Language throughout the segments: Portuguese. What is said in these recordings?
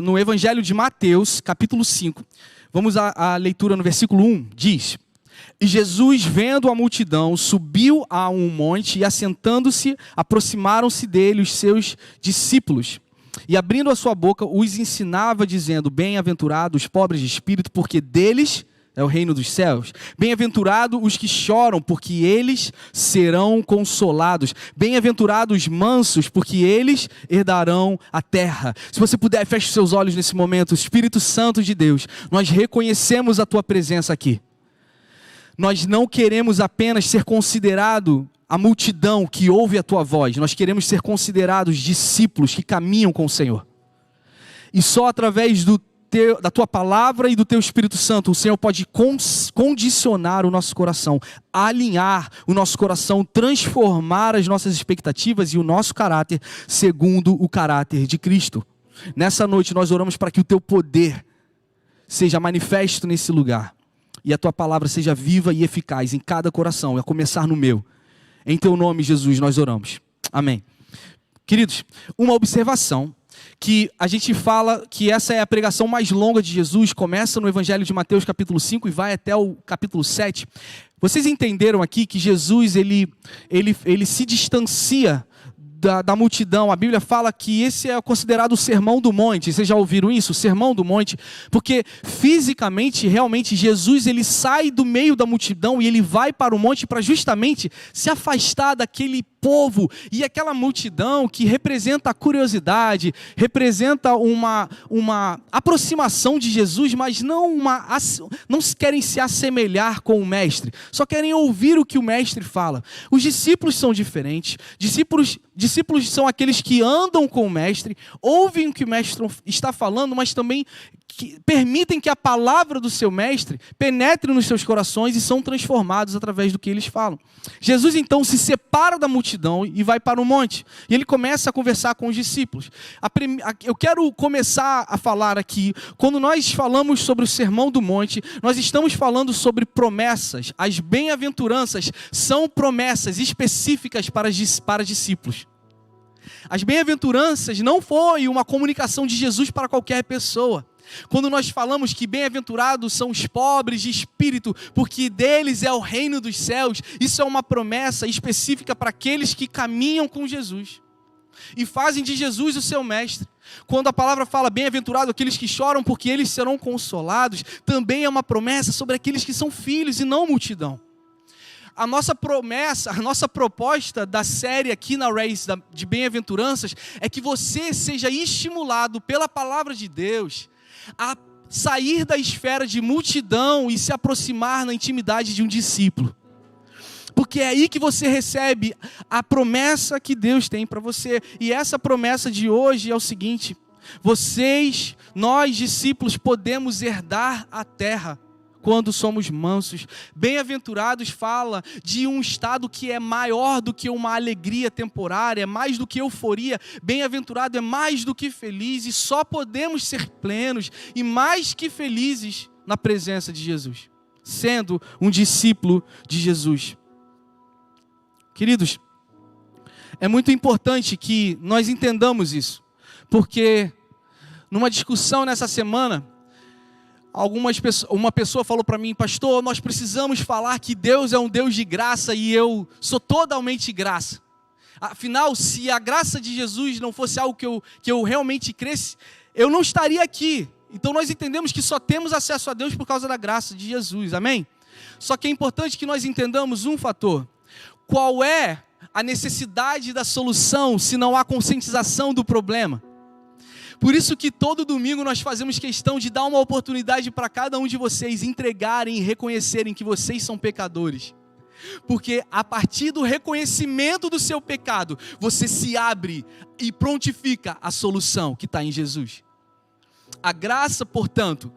No Evangelho de Mateus, capítulo 5, vamos à leitura no versículo 1, diz: E Jesus, vendo a multidão, subiu a um monte e, assentando-se, aproximaram-se dele os seus discípulos. E, abrindo a sua boca, os ensinava, dizendo: Bem-aventurados os pobres de espírito, porque deles é o reino dos céus. Bem-aventurados os que choram, porque eles serão consolados. Bem-aventurados os mansos, porque eles herdarão a terra. Se você puder, feche os seus olhos nesse momento. Espírito Santo de Deus, nós reconhecemos a tua presença aqui. Nós não queremos apenas ser considerado a multidão que ouve a tua voz. Nós queremos ser considerados discípulos que caminham com o Senhor. E só através da tua palavra e do teu Espírito Santo, o Senhor pode condicionar o nosso coração, alinhar o nosso coração, transformar as nossas expectativas e o nosso caráter segundo o caráter de Cristo. Nessa noite nós oramos para que o teu poder seja manifesto nesse lugar e a tua palavra seja viva e eficaz em cada coração, a começar no meu. Em teu nome, Jesus, nós oramos. Amém. Queridos, uma observação, que a gente fala que essa é a pregação mais longa de Jesus, começa no Evangelho de Mateus capítulo 5 e vai até o capítulo 7. Vocês entenderam aqui que Jesus ele se distancia da multidão. A Bíblia fala que esse é considerado o Sermão do Monte. Vocês já ouviram isso? O Sermão do Monte. Porque fisicamente, realmente, Jesus ele sai do meio da multidão e ele vai para o monte para justamente se afastar daquele povo e aquela multidão que representa a curiosidade, representa uma aproximação de Jesus, mas não querem se assemelhar com o mestre, só querem ouvir o que o mestre fala. Os discípulos são diferentes. Discípulos são aqueles que andam com o mestre, ouvem o que o mestre está falando, mas também permitem que a palavra do seu mestre penetre nos seus corações e são transformados através do que eles falam. Jesus então se separa da multidão e vai para o monte. E ele começa a conversar com os discípulos. Eu quero começar a falar aqui, quando nós falamos sobre o Sermão do Monte, nós estamos falando sobre promessas. As bem-aventuranças são promessas específicas para discípulos. As bem-aventuranças não foi uma comunicação de Jesus para qualquer pessoa. Quando nós falamos que bem-aventurados são os pobres de espírito, porque deles é o reino dos céus, isso é uma promessa específica para aqueles que caminham com Jesus e fazem de Jesus o seu mestre. Quando a palavra fala bem-aventurado aqueles que choram, porque eles serão consolados, também é uma promessa sobre aqueles que são filhos e não multidão. A nossa promessa, a nossa proposta da série aqui na Race de Bem-aventuranças é que você seja estimulado pela palavra de Deus a sair da esfera de multidão e se aproximar na intimidade de um discípulo. Porque é aí que você recebe a promessa que Deus tem para você. E essa promessa de hoje é o seguinte: nós discípulos, podemos herdar a terra quando somos mansos. Bem-aventurados fala de um estado que é maior do que uma alegria temporária, é mais do que euforia. Bem-aventurado é mais do que feliz, e só podemos ser plenos e mais que felizes na presença de Jesus, sendo um discípulo de Jesus. Queridos, é muito importante que nós entendamos isso, porque numa discussão nessa semana, uma pessoa falou para mim: pastor, nós precisamos falar que Deus é um Deus de graça e eu sou totalmente graça. Afinal, se a graça de Jesus não fosse algo que eu realmente cresce, eu não estaria aqui. Então nós entendemos que só temos acesso a Deus por causa da graça de Jesus, amém? Só que é importante que nós entendamos um fator: qual é a necessidade da solução se não há conscientização do problema? Por isso que todo domingo nós fazemos questão de dar uma oportunidade para cada um de vocês entregarem e reconhecerem que vocês são pecadores. Porque a partir do reconhecimento do seu pecado, você se abre e prontifica a solução que está em Jesus. A graça, portanto,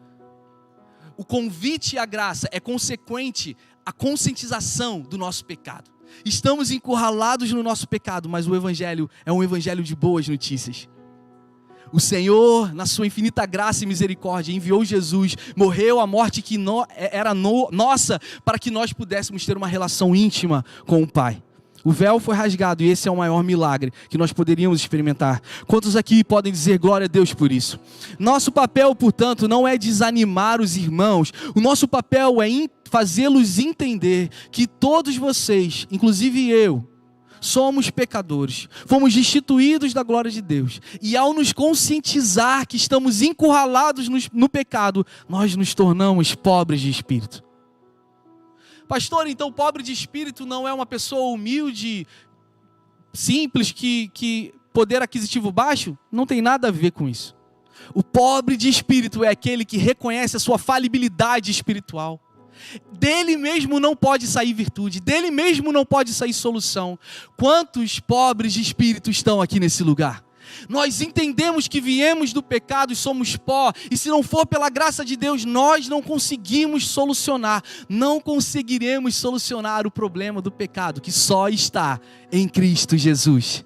o convite à graça é consequente à conscientização do nosso pecado. Estamos encurralados no nosso pecado, mas o Evangelho é um Evangelho de boas notícias. O Senhor, na sua infinita graça e misericórdia, enviou Jesus, morreu a morte que era nossa, para que nós pudéssemos ter uma relação íntima com o Pai. O véu foi rasgado e esse é o maior milagre que nós poderíamos experimentar. Quantos aqui podem dizer glória a Deus por isso? Nosso papel, portanto, não é desanimar os irmãos. O nosso papel é fazê-los entender que todos vocês, inclusive eu, somos pecadores. Fomos destituídos da glória de Deus. E ao nos conscientizar que estamos encurralados no pecado, nós nos tornamos pobres de espírito. Pastor, então pobre de espírito não é uma pessoa humilde, simples, que poder aquisitivo baixo? Não tem nada a ver com isso. O pobre de espírito é aquele que reconhece a sua falibilidade espiritual. Dele mesmo não pode sair virtude, dele mesmo não pode sair solução. Quantos pobres de espírito estão aqui nesse lugar? Nós entendemos que viemos do pecado e somos pó, e se não for pela graça de Deus, nós não conseguimos solucionar, não conseguiremos solucionar o problema do pecado, que só está em Cristo Jesus.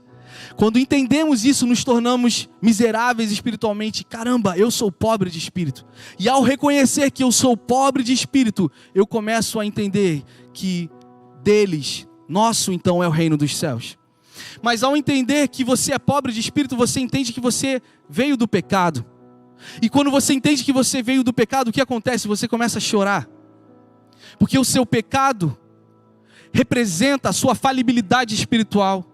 Quando entendemos isso, nos tornamos miseráveis espiritualmente. Caramba, eu sou pobre de espírito. E ao reconhecer que eu sou pobre de espírito, eu começo a entender que deles, nosso então é o reino dos céus. Mas ao entender que você é pobre de espírito, você entende que você veio do pecado. E quando você entende que você veio do pecado, o que acontece? Você começa a chorar. Porque o seu pecado representa a sua falibilidade espiritual.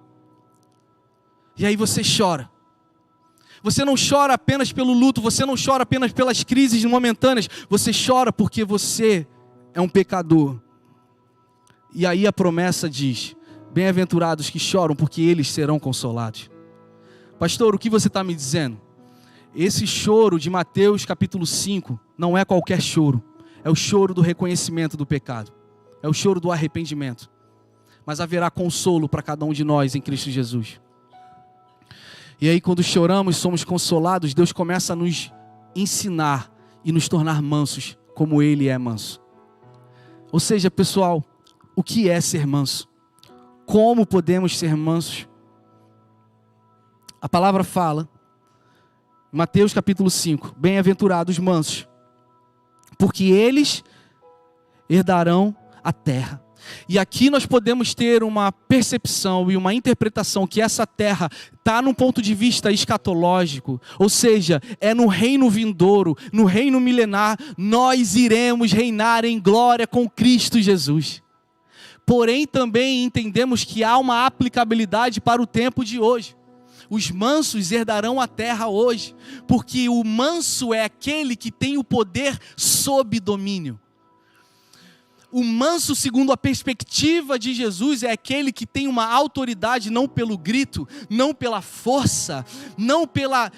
E aí você chora. Você não chora apenas pelo luto, você não chora apenas pelas crises momentâneas, você chora porque você é um pecador. E aí a promessa diz: bem-aventurados que choram, porque eles serão consolados. Pastor, o que você está me dizendo? Esse choro de Mateus capítulo 5 não é qualquer choro. É o choro do reconhecimento do pecado. É o choro do arrependimento. Mas haverá consolo para cada um de nós em Cristo Jesus. E aí quando choramos, somos consolados, Deus começa a nos ensinar e nos tornar mansos, como Ele é manso. Ou seja, pessoal, o que é ser manso? Como podemos ser mansos? A palavra fala, Mateus capítulo 5, bem-aventurados mansos, porque eles herdarão a terra. E aqui nós podemos ter uma percepção e uma interpretação que essa terra está num ponto de vista escatológico, ou seja, é no reino vindouro, no reino milenar, nós iremos reinar em glória com Cristo Jesus. Porém também entendemos que há uma aplicabilidade para o tempo de hoje. Os mansos herdarão a terra hoje, porque o manso é aquele que tem o poder sob domínio. O manso, segundo a perspectiva de Jesus, é aquele que tem uma autoridade não pelo grito, não pela força, não pela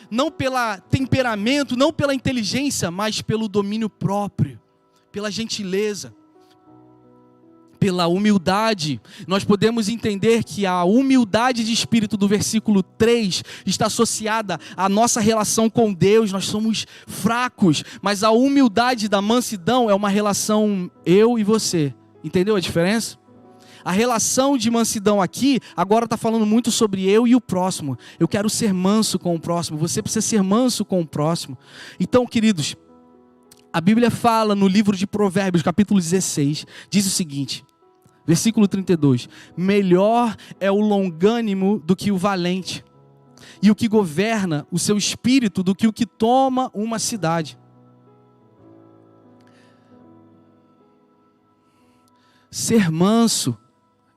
temperamento, não pela inteligência, mas pelo domínio próprio, pela gentileza, pela humildade. Nós podemos entender que a humildade de espírito do versículo 3 está associada à nossa relação com Deus. Nós somos fracos, mas a humildade da mansidão é uma relação eu e você. Entendeu a diferença? A relação de mansidão aqui, agora está falando muito sobre eu e o próximo. Eu quero ser manso com o próximo, você precisa ser manso com o próximo. Então, queridos, a Bíblia fala no livro de Provérbios, capítulo 16, diz o seguinte, versículo 32, melhor é o longânimo do que o valente, e o que governa o seu espírito do que o que toma uma cidade. Ser manso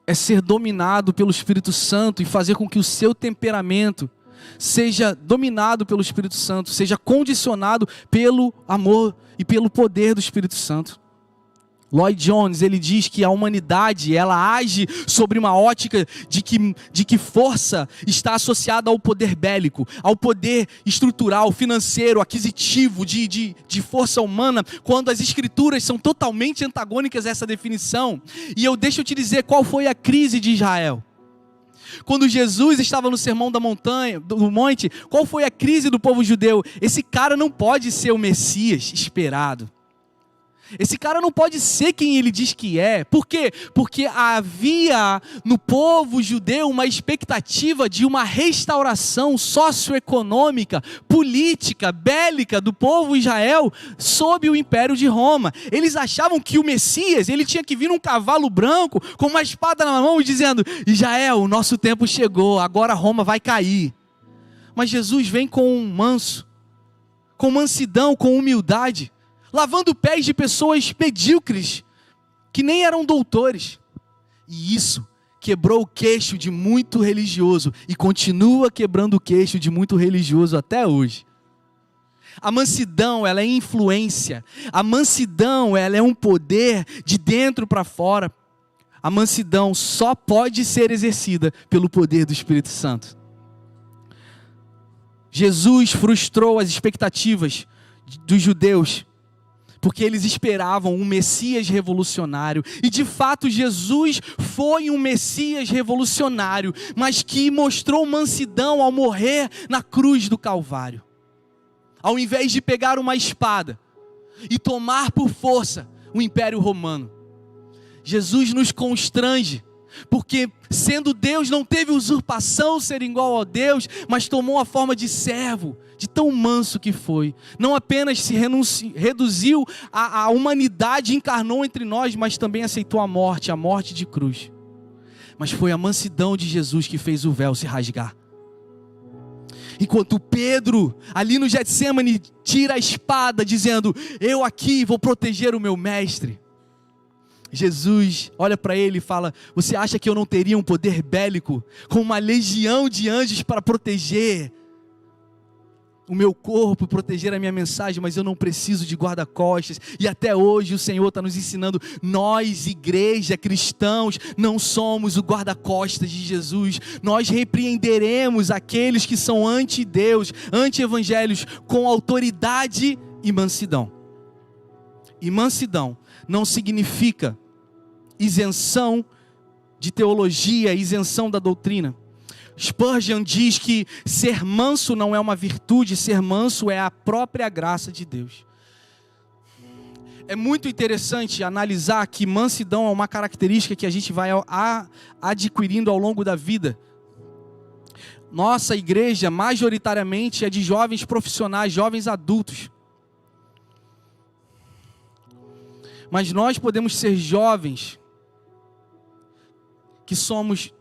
é ser dominado pelo Espírito Santo e fazer com que o seu temperamento seja dominado pelo Espírito Santo, seja condicionado pelo amor e pelo poder do Espírito Santo. Lloyd Jones, ele diz que a humanidade, ela age sobre uma ótica de que força está associada ao poder bélico, ao poder estrutural, financeiro, aquisitivo, de força humana, quando as escrituras são totalmente antagônicas a essa definição. E deixa eu te dizer qual foi a crise de Israel. Quando Jesus estava no sermão do monte, qual foi a crise do povo judeu? Esse cara não pode ser o Messias esperado. Esse cara não pode ser quem ele diz que é. Por quê? Porque havia no povo judeu uma expectativa de uma restauração socioeconômica, política, bélica do povo Israel sob o Império de Roma. Eles achavam que o Messias, ele tinha que vir num cavalo branco, com uma espada na mão e dizendo: Israel, o nosso tempo chegou, agora Roma vai cair. Mas Jesus vem com manso, com mansidão, com humildade, lavando pés de pessoas medíocres, que nem eram doutores. E isso quebrou o queixo de muito religioso, e continua quebrando o queixo de muito religioso até hoje. A mansidão, ela é influência. A mansidão, ela é um poder de dentro para fora. A mansidão só pode ser exercida pelo poder do Espírito Santo. Jesus frustrou as expectativas dos judeus, porque eles esperavam um Messias revolucionário, e de fato Jesus foi um Messias revolucionário, mas que mostrou mansidão ao morrer na cruz do Calvário. Ao invés de pegar uma espada e tomar por força o Império Romano, Jesus nos constrange, porque sendo Deus não teve usurpação ser igual a Deus, mas tomou a forma de servo, de tão manso que foi. Não apenas se reduziu à humanidade, encarnou entre nós, mas também aceitou a morte de cruz. Mas foi a mansidão de Jesus que fez o véu se rasgar. Enquanto Pedro, ali no Getsêmani, tira a espada, dizendo: eu aqui vou proteger o meu mestre. Jesus olha para ele e fala: você acha que eu não teria um poder bélico, com uma legião de anjos para proteger o meu corpo, proteger a minha mensagem, mas eu não preciso de guarda-costas? E até hoje o Senhor está nos ensinando: nós, igreja, cristãos, não somos o guarda-costas de Jesus. Nós repreenderemos aqueles que são anti-Deus, anti-evangelhos, com autoridade e mansidão. E mansidão não significa isenção de teologia, isenção da doutrina. Spurgeon diz que ser manso não é uma virtude, ser manso é a própria graça de Deus. É muito interessante analisar que mansidão é uma característica que a gente vai adquirindo ao longo da vida. Nossa igreja majoritariamente é de jovens profissionais, jovens adultos. Mas nós podemos ser jovens que somos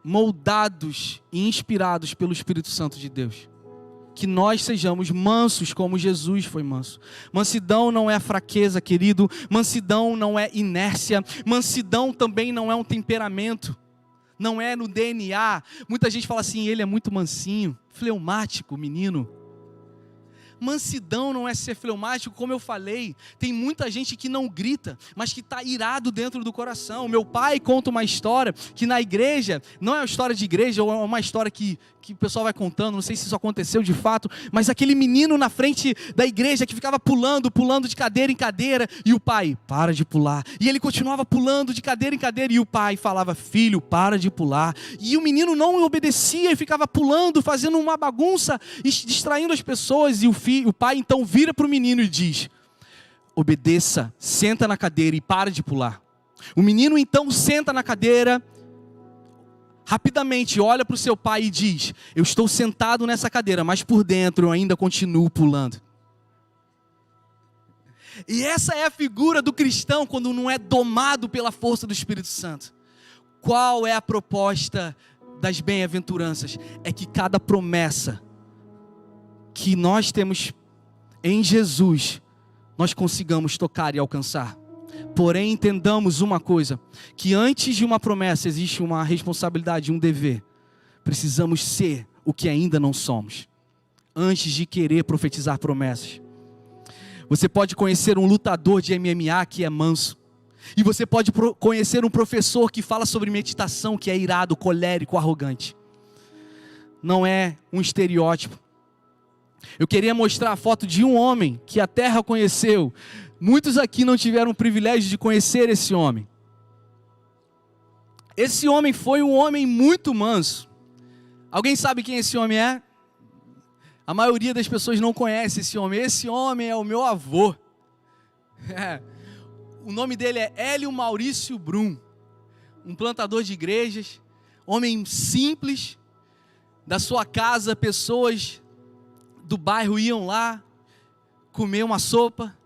moldados e inspirados pelo Espírito Santo de Deus. Que nós sejamos mansos como Jesus foi manso. Mansidão não é fraqueza, querido. Mansidão não é inércia. Mansidão também não é um temperamento. Não é no DNA. Muita gente fala assim: ele é muito mansinho, fleumático, menino. Mansidão não é ser fleumático, como eu falei. Tem muita gente que não grita, mas que está irado dentro do coração. Meu pai conta uma história que na igreja, não é uma história de igreja, ou é uma história que o pessoal vai contando, não sei se isso aconteceu de fato, mas aquele menino na frente da igreja que ficava pulando de cadeira em cadeira, e o pai: para de pular. E ele continuava pulando de cadeira em cadeira, e o pai falava: filho, para de pular. E o menino não obedecia e ficava pulando, fazendo uma bagunça, distraindo as pessoas. E o pai então vira para o menino e diz: obedeça, senta na cadeira e para de pular. O menino então senta na cadeira, rapidamente olha para o seu pai e diz: eu estou sentado nessa cadeira, mas por dentro eu ainda continuo pulando. E essa é a figura do cristão quando não é domado pela força do Espírito Santo. Qual é a proposta das bem-aventuranças? É que cada promessa que nós temos em Jesus, nós consigamos tocar e alcançar. Porém, entendamos uma coisa: que antes de uma promessa existe uma responsabilidade, um dever. Precisamos ser o que ainda não somos, antes de querer profetizar promessas. Você pode conhecer um lutador de MMA que é manso, e você pode conhecer um professor que fala sobre meditação, que é irado, colérico, arrogante. Não é um estereótipo. Eu queria mostrar a foto de um homem que a terra conheceu. Muitos aqui não tiveram o privilégio de conhecer esse homem. Esse homem foi um homem muito manso. Alguém sabe quem esse homem é? A maioria das pessoas não conhece esse homem. Esse homem é o meu avô. O nome dele é Hélio Maurício Brum, um plantador de igrejas, homem simples. Da sua casa, pessoas do bairro iam lá comer uma sopa,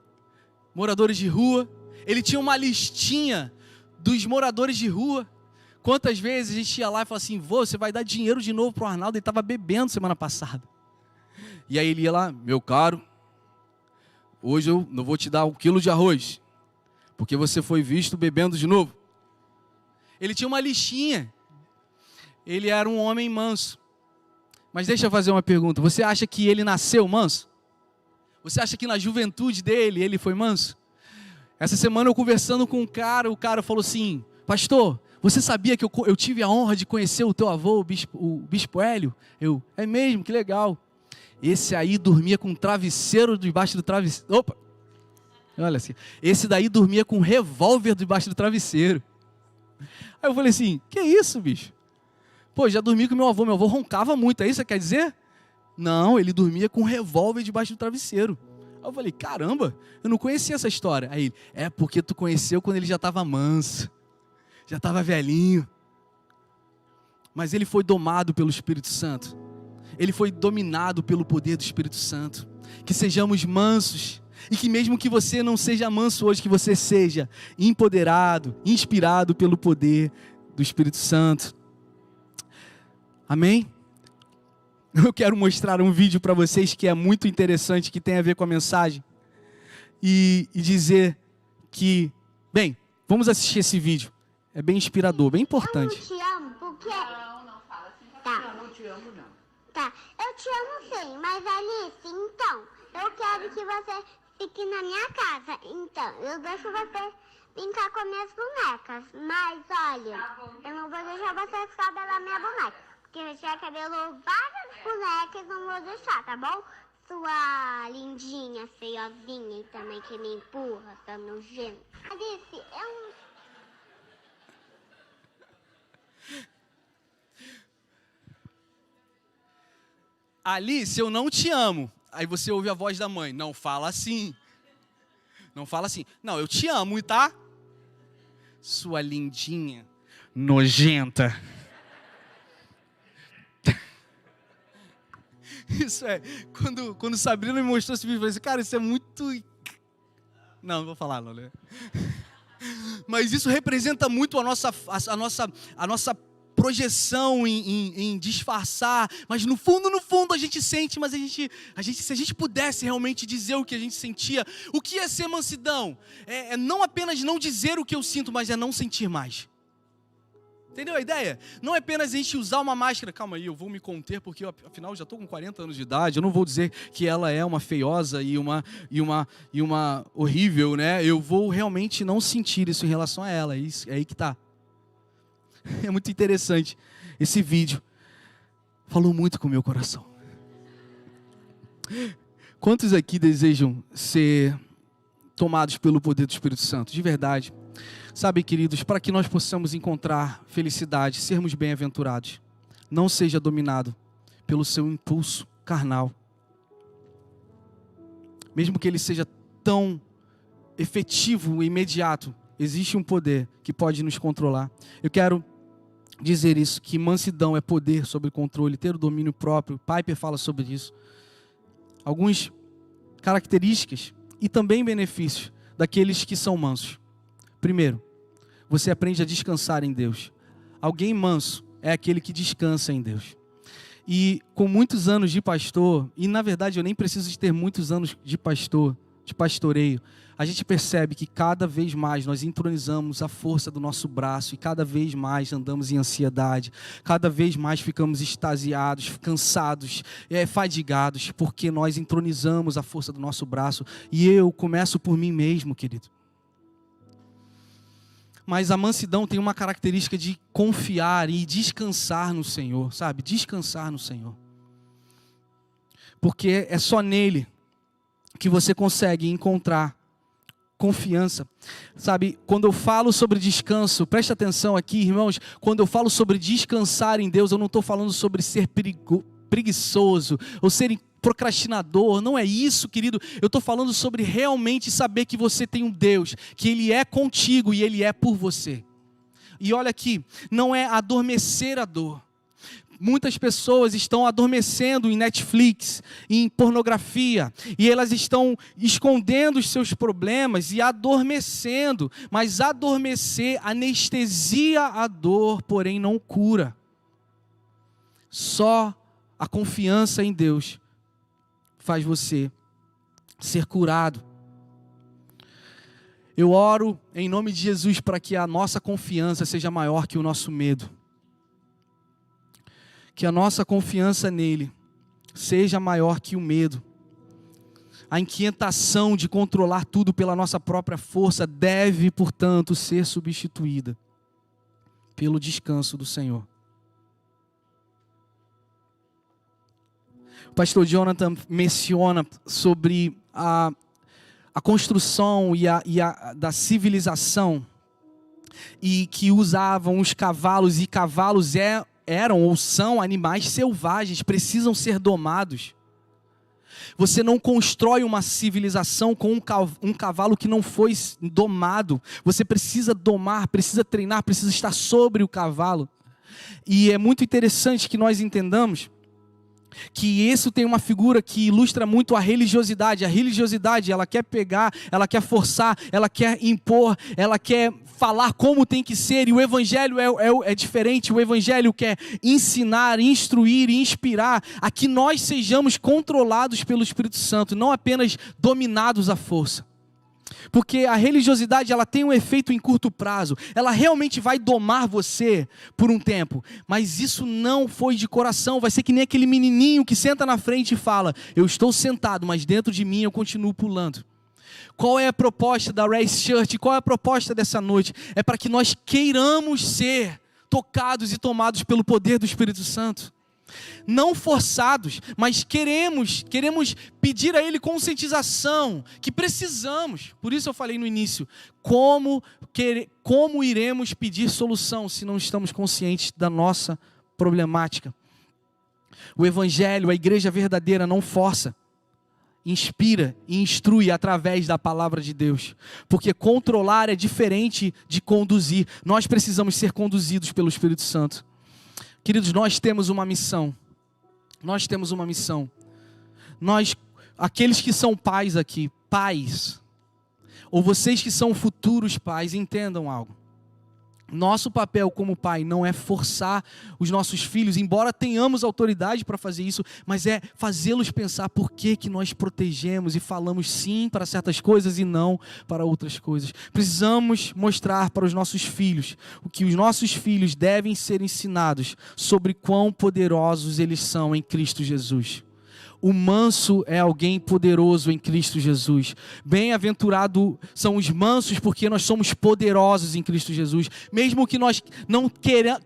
moradores de rua. Ele tinha uma listinha dos moradores de rua. Quantas vezes a gente ia lá e falava assim: vô, você vai dar dinheiro de novo para o Arnaldo, ele estava bebendo semana passada. E aí ele ia lá: meu caro, hoje eu não vou te dar 1 quilo de arroz, porque você foi visto bebendo de novo. Ele tinha uma listinha. Ele era um homem manso. Mas deixa eu fazer uma pergunta. Você acha que ele nasceu manso? Você acha que na juventude dele, ele foi manso? Essa semana eu conversando com um cara, o cara falou assim: pastor, você sabia que eu tive a honra de conhecer o teu avô, o bispo Hélio? É mesmo, que legal. Esse aí dormia com um travesseiro debaixo do travesseiro. Opa! Olha assim. Esse daí dormia com um revólver debaixo do travesseiro. Aí eu falei assim: que isso, bicho? Pô, já dormi com meu avô roncava muito, é isso que você quer dizer? Não, ele dormia com um revólver debaixo do travesseiro. Aí eu falei: caramba, eu não conhecia essa história. Aí ele: é porque tu conheceu quando ele já estava manso, já estava velhinho. Mas ele foi domado pelo Espírito Santo. Ele foi dominado pelo poder do Espírito Santo. Que sejamos mansos. E que mesmo que você não seja manso hoje, que você seja empoderado, inspirado pelo poder do Espírito Santo. Amém? Eu quero mostrar um vídeo para vocês que é muito interessante, que tem a ver com a mensagem. E dizer que... Bem, vamos assistir esse vídeo. É bem inspirador, bem importante. Eu não te amo porque... Não fala assim. Tá. Eu não te amo, não. Tá, eu te amo sim, mas Alice, então, eu quero que você fique na minha casa. Então, eu deixo você brincar com as minhas bonecas. Mas, olha, eu não vou deixar você cabelar minha boneca. Porque você já cabelou várias bonecas, não vou deixar, tá bom? Sua lindinha, feiozinha e também que me empurra, tá nojento. Alice, eu... Alice, eu não te amo. Aí você ouve a voz da mãe: não fala assim. Não fala assim. Não, eu te amo, tá? Sua lindinha, nojenta. Isso é, quando Sabrina me mostrou esse vídeo, eu falei assim: cara, isso é muito... Não vou falar não, né? Mas isso representa muito a nossa projeção em disfarçar, mas no fundo a gente sente, mas se a gente pudesse realmente dizer o que a gente sentia, o que é ser mansidão? É não apenas não dizer o que eu sinto, mas é não sentir mais. Entendeu a ideia? Não é apenas a gente usar uma máscara. Calma aí, eu vou me conter porque afinal eu já estou com 40 anos de idade. Eu não vou dizer que ela é uma feiosa e uma horrível, né? Eu vou realmente não sentir isso em relação a ela. É aí que está. É muito interessante. Esse vídeo falou muito com o meu coração. Quantos aqui desejam ser tomados pelo poder do Espírito Santo? De verdade. Sabe, queridos, para que nós possamos encontrar felicidade, sermos bem-aventurados, não seja dominado pelo seu impulso carnal. Mesmo que ele seja tão efetivo e imediato, existe um poder que pode nos controlar. Eu quero dizer isso, que mansidão é poder sobre controle, ter o domínio próprio. Piper fala sobre isso. Algumas características e também benefícios daqueles que são mansos. Primeiro, você aprende a descansar em Deus. Alguém manso é aquele que descansa em Deus. E com muitos anos de pastor, e na verdade eu nem preciso de ter muitos anos de pastoreio, a gente percebe que cada vez mais nós entronizamos a força do nosso braço e cada vez mais andamos em ansiedade, cada vez mais ficamos extasiados, cansados, fadigados, porque nós entronizamos a força do nosso braço. E eu começo por mim mesmo, querido. Mas a mansidão tem uma característica de confiar e descansar no Senhor, sabe? Descansar no Senhor. Porque é só nele que você consegue encontrar confiança. Sabe, quando eu falo sobre descanso, presta atenção aqui, irmãos, quando eu falo sobre descansar em Deus, eu não estou falando sobre ser preguiçoso ou ser procrastinador, não é isso, querido. Eu estou falando sobre realmente saber que você tem um Deus, que Ele é contigo e Ele é por você. E olha aqui, não é adormecer a dor. Muitas pessoas estão adormecendo em Netflix, em pornografia, e elas estão escondendo os seus problemas e adormecendo. Mas adormecer anestesia a dor, porém não cura. Só a confiança em Deus faz você ser curado. Eu oro em nome de Jesus para que a nossa confiança seja maior que o nosso medo. Que a nossa confiança nele seja maior que o medo. A inquietação de controlar tudo pela nossa própria força deve, portanto, ser substituída pelo descanso do Senhor. O pastor Jonathan menciona sobre a construção da civilização, e que usavam os cavalos, e cavalos eram ou são animais selvagens, precisam ser domados. Você não constrói uma civilização com um cavalo que não foi domado. Você precisa domar, precisa treinar, precisa estar sobre o cavalo. E é muito interessante que nós entendamos que isso tem uma figura que ilustra muito a religiosidade. A religiosidade, ela quer pegar, ela quer forçar, ela quer impor, ela quer falar como tem que ser, e o Evangelho é diferente. O Evangelho quer ensinar, instruir e inspirar a que nós sejamos controlados pelo Espírito Santo, não apenas dominados à força. Porque a religiosidade, ela tem um efeito em curto prazo, ela realmente vai domar você por um tempo, mas isso não foi de coração. Vai ser que nem aquele menininho que senta na frente e fala: eu estou sentado, mas dentro de mim eu continuo pulando. Qual é a proposta da Race Church? Qual é a proposta dessa noite? É para que nós queiramos ser tocados e tomados pelo poder do Espírito Santo. Não forçados, mas queremos pedir a Ele conscientização, que precisamos. Por isso eu falei no início, como iremos pedir solução se não estamos conscientes da nossa problemática? O Evangelho, a igreja verdadeira não força, inspira e instrui através da palavra de Deus, porque controlar é diferente de conduzir. Nós precisamos ser conduzidos pelo Espírito Santo. Queridos, nós temos uma missão. Nós temos uma missão. Nós, aqueles que são pais aqui, pais, ou vocês que são futuros pais, entendam algo. Nosso papel como pai não é forçar os nossos filhos, embora tenhamos autoridade para fazer isso, mas é fazê-los pensar por que nós protegemos e falamos sim para certas coisas e não para outras coisas. Precisamos mostrar para os nossos filhos o que os nossos filhos devem ser ensinados sobre quão poderosos eles são em Cristo Jesus. O manso é alguém poderoso em Cristo Jesus. Bem-aventurado são os mansos, porque nós somos poderosos em Cristo Jesus. Mesmo que nós não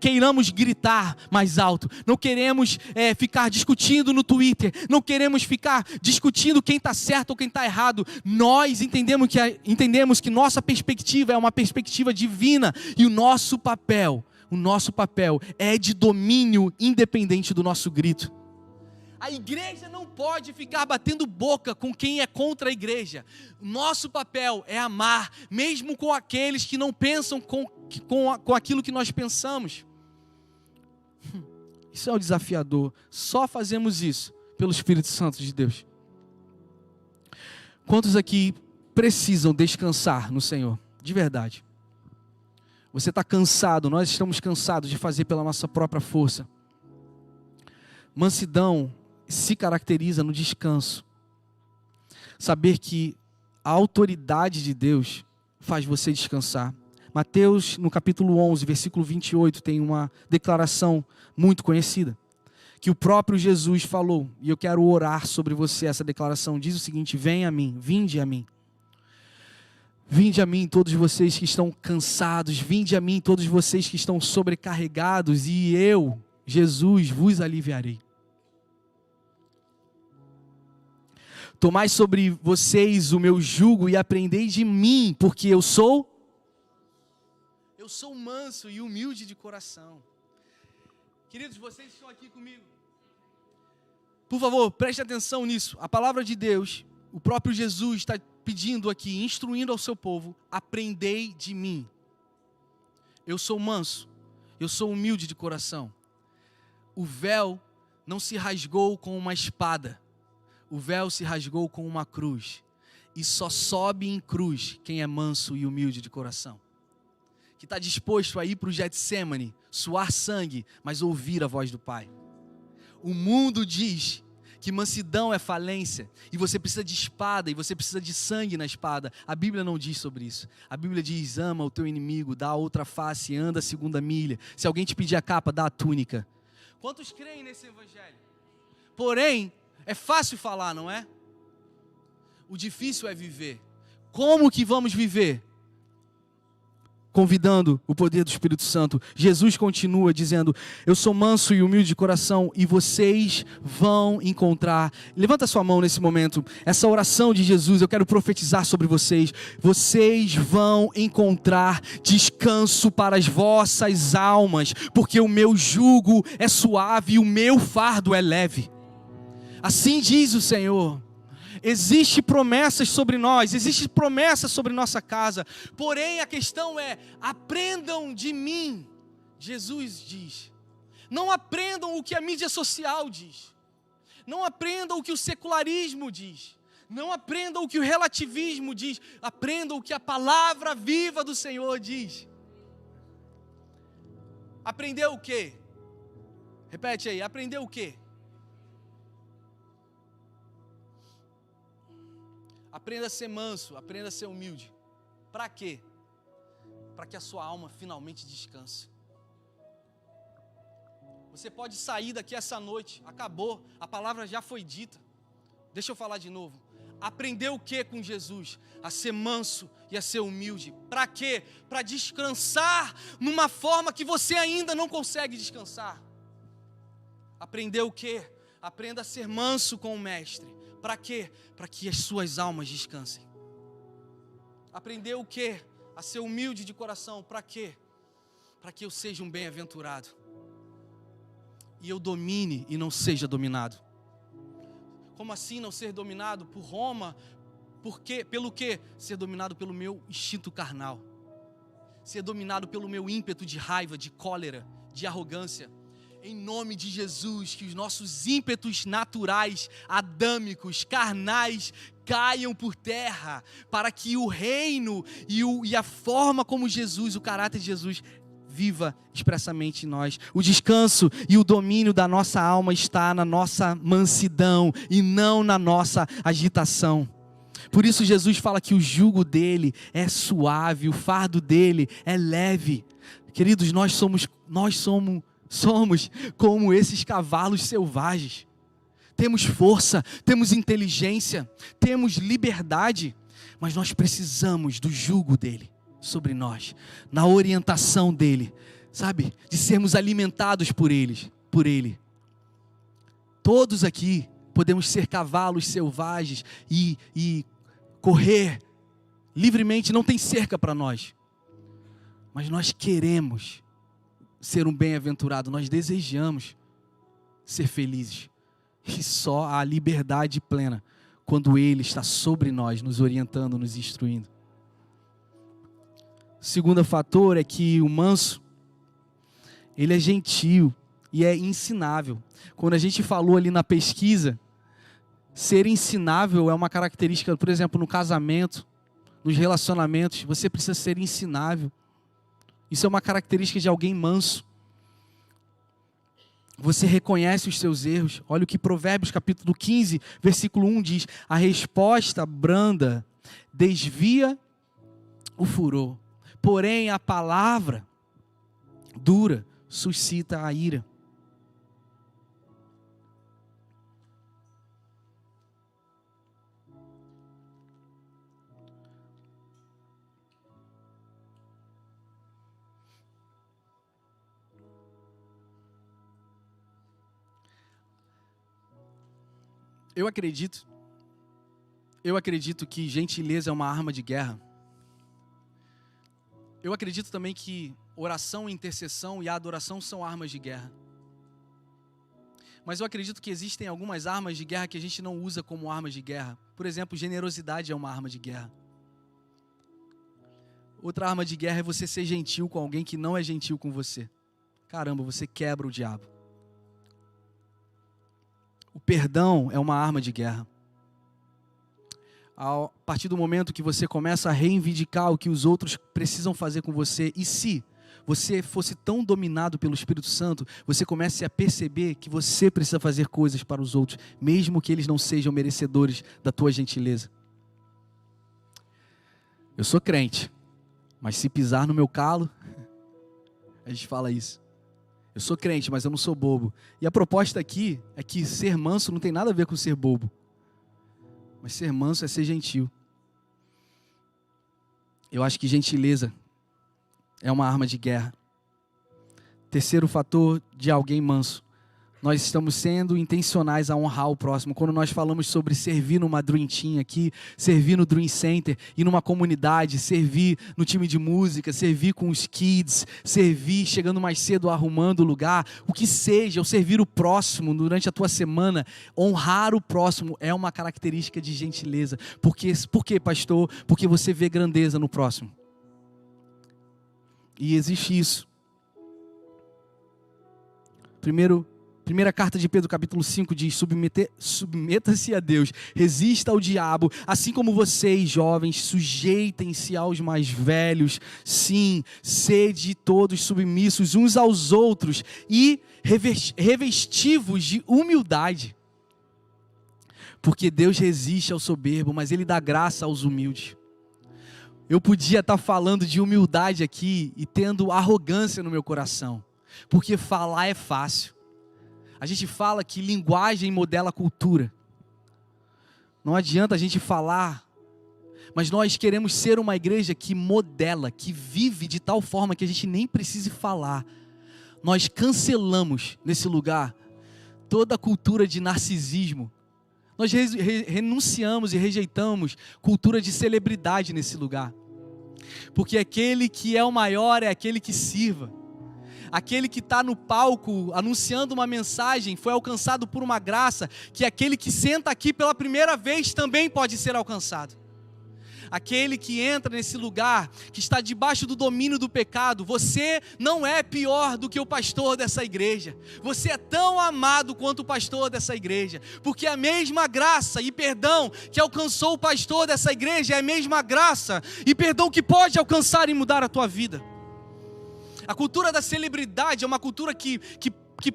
queiramos gritar mais alto, não queremos ficar discutindo no Twitter, não queremos ficar discutindo quem está certo ou quem está errado. Nós entendemos que nossa perspectiva é uma perspectiva divina, e o nosso papel é de domínio independente do nosso grito. A igreja não pode ficar batendo boca com quem é contra a igreja. Nosso papel é amar, mesmo com aqueles que não pensam com aquilo que nós pensamos. Isso é um desafiador. Só fazemos isso pelo Espírito Santo de Deus. Quantos aqui precisam descansar no Senhor? De verdade. Você está cansado, nós estamos cansados de fazer pela nossa própria força. Mansidão se caracteriza no descanso. Saber que a autoridade de Deus faz você descansar. Mateus, no capítulo 11, versículo 28, tem uma declaração muito conhecida, que o próprio Jesus falou, e eu quero orar sobre você. Essa declaração diz o seguinte: venha a mim, vinde a mim. Vinde a mim todos vocês que estão cansados, vinde a mim todos vocês que estão sobrecarregados, e eu, Jesus, vos aliviarei. Tomai sobre vocês o meu jugo e aprendei de mim, porque eu sou manso e humilde de coração. Queridos, vocês estão aqui comigo. Por favor, preste atenção nisso. A palavra de Deus, o próprio Jesus está pedindo aqui, instruindo ao seu povo: aprendei de mim. Eu sou manso, eu sou humilde de coração. O véu não se rasgou com uma espada, o véu se rasgou com uma cruz. E só sobe em cruz quem é manso e humilde de coração, que está disposto a ir para o Getsemane, suar sangue, mas ouvir a voz do Pai. O mundo diz que mansidão é falência, e você precisa de espada, e você precisa de sangue na espada. A Bíblia não diz sobre isso. A Bíblia diz: ama o teu inimigo, dá a outra face, anda a segunda milha. Se alguém te pedir a capa, dá a túnica. Quantos creem nesse evangelho? Porém, é fácil falar, não é? O difícil é viver. Como que vamos viver? Convidando o poder do Espírito Santo. Jesus continua dizendo: eu sou manso e humilde de coração, e vocês vão encontrar. Levanta sua mão nesse momento. Essa oração de Jesus, eu quero profetizar sobre vocês. Vocês vão encontrar descanso para as vossas almas, porque o meu jugo é suave e o meu fardo é leve. Assim diz o Senhor. Existem promessas sobre nós, existe promessa sobre nossa casa, porém a questão é: aprendam de mim. Jesus diz, não aprendam o que a mídia social diz, não aprendam o que o secularismo diz, não aprendam o que o relativismo diz, aprendam o que a palavra viva do Senhor diz. Aprendeu o quê? Repete aí, aprendeu o quê? Aprenda a ser manso, aprenda a ser humilde. Para quê? Para que a sua alma finalmente descanse. Você pode sair daqui essa noite, acabou, a palavra já foi dita. Deixa eu falar de novo. Aprendeu o que com Jesus? A ser manso e a ser humilde. Para quê? Para descansar numa forma que você ainda não consegue descansar. Aprendeu o que? Aprenda a ser manso com o Mestre. Para quê? Para que as suas almas descansem. Aprendeu o quê? A ser humilde de coração. Para quê? Para que eu seja um bem-aventurado. E eu domine e não seja dominado. Como assim não ser dominado por Roma? Pelo quê? Ser dominado pelo meu instinto carnal. Ser dominado pelo meu ímpeto de raiva, de cólera, de arrogância. Em nome de Jesus, que os nossos ímpetos naturais, adâmicos, carnais, caiam por terra, para que o reino e a forma como Jesus, o caráter de Jesus, viva expressamente em nós. O descanso e o domínio da nossa alma está na nossa mansidão e não na nossa agitação. Por isso Jesus fala que o jugo dele é suave, o fardo dele é leve. Queridos, nós somos como esses cavalos selvagens. Temos força, temos inteligência, temos liberdade, mas nós precisamos do jugo dele sobre nós, na orientação dele, sabe? De sermos alimentados por ele. Todos aqui podemos ser cavalos selvagens e correr livremente, não tem cerca para nós, mas nós queremos ser um bem-aventurado, nós desejamos ser felizes. E só a liberdade plena quando Ele está sobre nós, nos orientando, nos instruindo. O segundo fator é que o manso, ele é gentil e é ensinável. Quando a gente falou ali na pesquisa, ser ensinável é uma característica, por exemplo, no casamento, nos relacionamentos, você precisa ser ensinável. Isso é uma característica de alguém manso. Você reconhece os seus erros. Olha o que Provérbios capítulo 15, versículo 1 diz: a resposta branda desvia o furor, porém a palavra dura suscita a ira. Eu acredito que gentileza é uma arma de guerra. Eu acredito também que oração, intercessão e adoração são armas de guerra. Mas eu acredito que existem algumas armas de guerra que a gente não usa como armas de guerra. Por exemplo, generosidade é uma arma de guerra. Outra arma de guerra é você ser gentil com alguém que não é gentil com você. Caramba, você quebra o diabo. O perdão é uma arma de guerra. A partir do momento que você começa a reivindicar o que os outros precisam fazer com você, e se você fosse tão dominado pelo Espírito Santo, você comece a perceber que você precisa fazer coisas para os outros, mesmo que eles não sejam merecedores da tua gentileza. Eu sou crente, mas se pisar no meu calo, a gente fala isso. Eu sou crente, mas eu não sou bobo. E a proposta aqui é que ser manso não tem nada a ver com ser bobo. Mas ser manso é ser gentil. Eu acho que gentileza é uma arma de guerra. Terceiro fator de alguém manso. Nós estamos sendo intencionais a honrar o próximo. Quando nós falamos sobre servir numa Dream Team aqui, servir no Dream Center, ir numa comunidade, servir no time de música, servir com os kids, servir chegando mais cedo arrumando o lugar, o que seja, ou servir o próximo durante a tua semana, honrar o próximo é uma característica de gentileza. Por quê, pastor? Porque você vê grandeza no próximo. E existe isso. Primeira carta de Pedro, capítulo 5, diz: submeta-se a Deus, resista ao diabo, assim como vocês, jovens, sujeitem-se aos mais velhos. Sim, sede todos submissos uns aos outros e revestivos de humildade. Porque Deus resiste ao soberbo, mas Ele dá graça aos humildes. Eu podia estar falando de humildade aqui e tendo arrogância no meu coração, porque falar é fácil. A gente fala que linguagem modela a cultura. Não adianta a gente falar, mas nós queremos ser uma igreja que modela, que vive de tal forma que a gente nem precise falar. Nós cancelamos nesse lugar toda a cultura de narcisismo. Nós renunciamos e rejeitamos cultura de celebridade nesse lugar. Porque aquele que é o maior é aquele que sirva. Aquele que está no palco anunciando uma mensagem foi alcançado por uma graça que aquele que senta aqui pela primeira vez também pode ser alcançado. Aquele que entra nesse lugar, que está debaixo do domínio do pecado, você não é pior do que o pastor dessa igreja. Você é tão amado quanto o pastor dessa igreja, porque a mesma graça e perdão que alcançou o pastor dessa igreja é a mesma graça e perdão que pode alcançar e mudar a tua vida. A cultura da celebridade é uma cultura que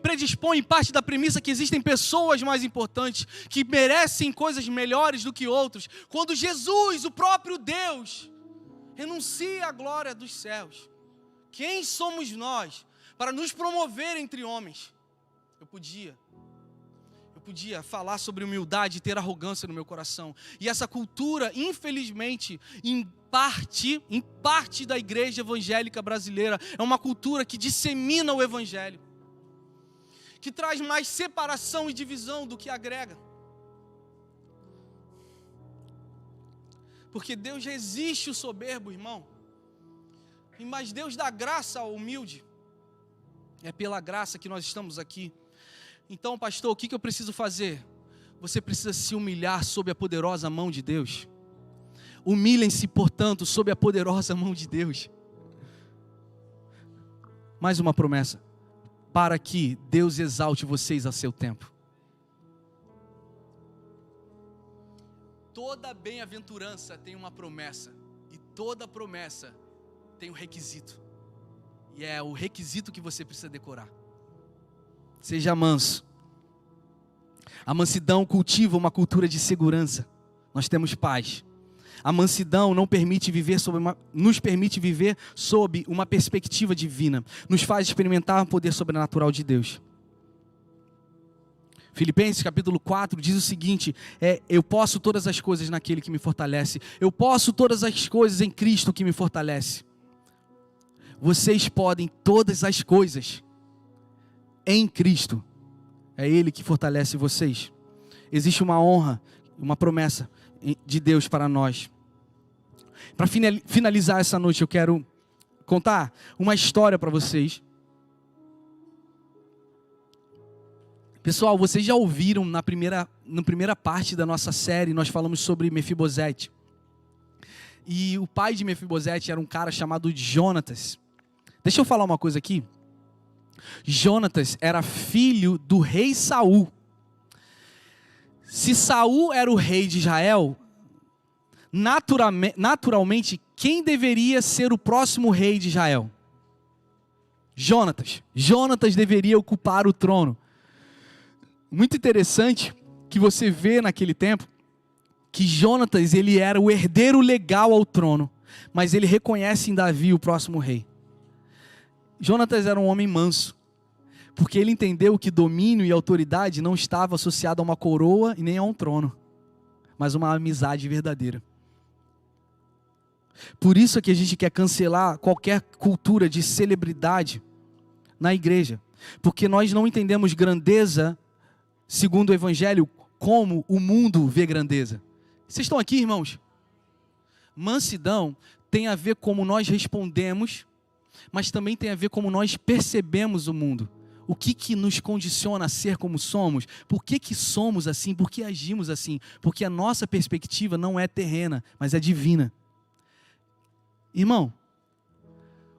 predispõe parte da premissa que existem pessoas mais importantes, que merecem coisas melhores do que outros. Quando Jesus, o próprio Deus, renuncia à glória dos céus, quem somos nós para nos promover entre homens? Eu podia falar sobre humildade e ter arrogância no meu coração. E essa cultura, infelizmente, em parte da igreja evangélica brasileira, é uma cultura que dissemina o evangelho, que traz mais separação e divisão do que agrega. Porque Deus resiste o soberbo, irmão, mas Deus dá graça ao humilde. É pela graça que nós estamos aqui. Então, pastor, o que eu preciso fazer? Você precisa se humilhar sob a poderosa mão de Deus. Humilhem-se, portanto, sob a poderosa mão de Deus. Mais uma promessa: para que Deus exalte vocês a seu tempo. Toda bem-aventurança tem uma promessa, e toda promessa tem um requisito, e é o requisito que você precisa decorar. Seja manso. A mansidão cultiva uma cultura de segurança. Nós temos paz. A mansidão nos permite viver sob uma perspectiva divina. Nos faz experimentar o poder sobrenatural de Deus. Filipenses capítulo 4 diz o seguinte: eu posso todas as coisas naquele que me fortalece. Eu posso todas as coisas em Cristo que me fortalece. Vocês podem todas as coisas em Cristo. É Ele que fortalece vocês. Existe uma honra, uma promessa de Deus para nós. Para finalizar essa noite, eu quero contar uma história para vocês. Pessoal, vocês já ouviram na primeira parte da nossa série, nós falamos sobre Mefibosete. E o pai de Mefibosete era um cara chamado Jonatas. Deixa eu falar uma coisa aqui. Jonatas era filho do rei Saul. Se Saul era o rei de Israel, naturalmente, quem deveria ser o próximo rei de Israel? Jonatas. Jonatas deveria ocupar o trono. Muito interessante que você vê naquele tempo que Jonatas, ele era o herdeiro legal ao trono, mas ele reconhece em Davi o próximo rei. Jonatas era um homem manso, porque ele entendeu que domínio e autoridade não estava associado a uma coroa e nem a um trono, mas uma amizade verdadeira. Por isso é que a gente quer cancelar qualquer cultura de celebridade na igreja, porque nós não entendemos grandeza segundo o evangelho como o mundo vê grandeza. Vocês estão aqui, irmãos? Mansidão tem a ver como nós respondemos, mas também tem a ver como nós percebemos o mundo. O que nos condiciona a ser como somos? Por que somos assim? Por que agimos assim? Porque a nossa perspectiva não é terrena, mas é divina. Irmão,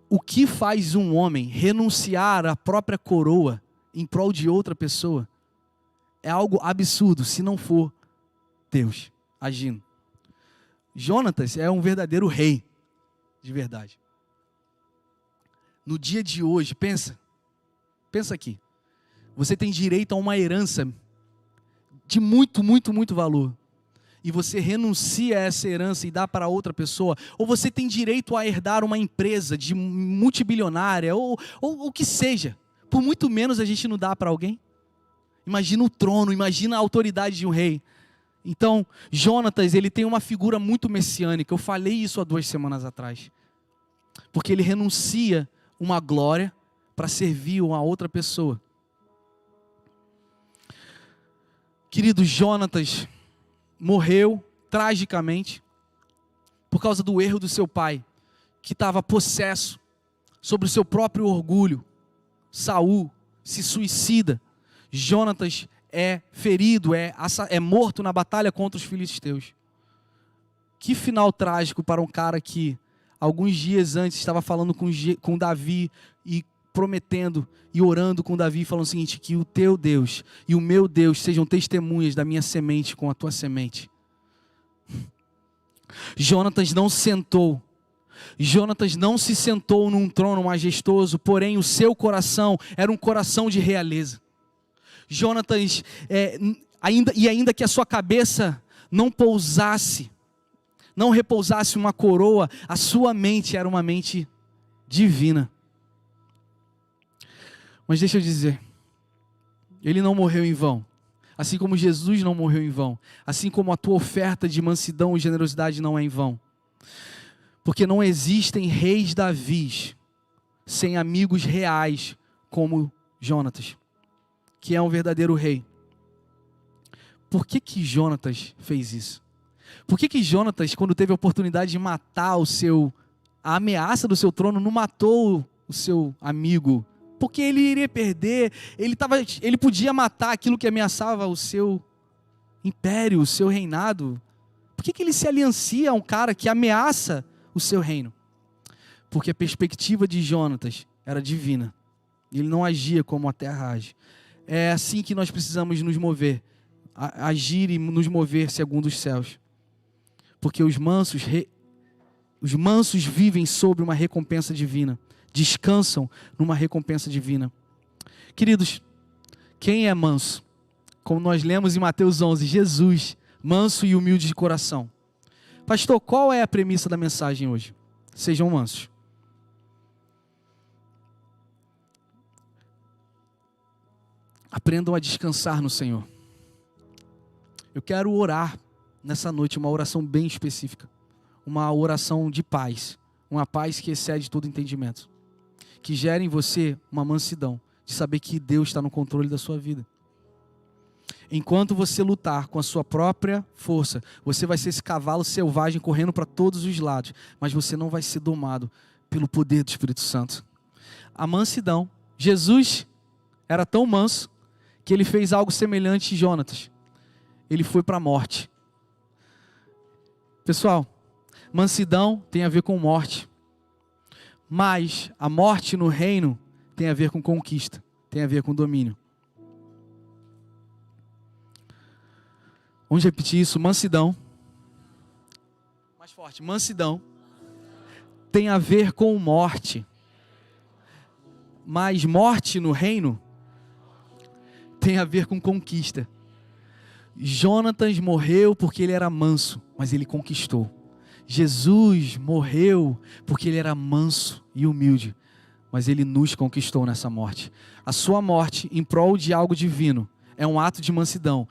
o que faz um homem renunciar à própria coroa em prol de outra pessoa é algo absurdo, se não for Deus agindo. Jonatas é um verdadeiro rei, de verdade. No dia de hoje, pensa aqui, você tem direito a uma herança de muito valor, e você renuncia a essa herança e dá para outra pessoa, ou você tem direito a herdar uma empresa de multibilionária, ou o que seja, por muito menos a gente não dá para alguém. Imagina o trono, imagina a autoridade de um rei. Então, Jonatas, ele tem uma figura muito messiânica. Eu falei isso há 2 semanas atrás. Porque ele renuncia uma glória para servir uma outra pessoa. Querido, Jonatas morreu tragicamente por causa do erro do seu pai, que estava possesso sobre o seu próprio orgulho. Saul se suicida. Jonatas é ferido, é morto na batalha contra os filisteus. Que final trágico para um cara que alguns dias antes estava falando com Davi e prometendo e orando com Davi, falando o seguinte: que o teu Deus e o meu Deus sejam testemunhas da minha semente com a tua semente. Jonatas não sentou. Jonatas não se sentou num trono majestoso, porém o seu coração era um coração de realeza. Jonatas, ainda que a sua cabeça não repousasse uma coroa, a sua mente era uma mente divina. Mas deixa eu dizer, ele não morreu em vão, assim como Jesus não morreu em vão, assim como a tua oferta de mansidão e generosidade não é em vão, porque não existem reis Davis sem amigos reais como Jonatas, que é um verdadeiro rei. Por que Jonatas fez isso? Por que Jonatas, quando teve a oportunidade de matar a ameaça do seu trono, não matou o seu amigo? Porque ele iria perder, ele podia matar aquilo que ameaçava o seu império, o seu reinado. Por que ele se aliancia a um cara que ameaça o seu reino? Porque a perspectiva de Jonatas era divina. Ele não agia como a terra age. É assim que nós precisamos nos mover, agir e nos mover segundo os céus. Porque os mansos vivem sobre uma recompensa divina, descansam numa recompensa divina. Queridos, quem é manso? Como nós lemos em Mateus 11, Jesus, manso e humilde de coração. Pastor, qual é a premissa da mensagem hoje? Sejam mansos. Aprendam a descansar no Senhor. Eu quero orar nessa noite uma oração bem específica. Uma oração de paz. Uma paz que excede todo entendimento. Que gere em você uma mansidão. De saber que Deus está no controle da sua vida. Enquanto você lutar com a sua própria força, você vai ser esse cavalo selvagem correndo para todos os lados. Mas você não vai ser domado pelo poder do Espírito Santo. A mansidão. Jesus era tão manso que ele fez algo semelhante a Jonatas. Ele foi para a morte. Pessoal, mansidão tem a ver com morte. Mas a morte no reino tem a ver com conquista, tem a ver com domínio. Vamos repetir isso, mansidão. Mais forte, mansidão tem a ver com morte. Mas morte no reino tem a ver com conquista. Jonatas morreu porque ele era manso, mas ele conquistou. Jesus morreu porque ele era manso e humilde, mas ele nos conquistou nessa morte. A sua morte em prol de algo divino é um ato de mansidão.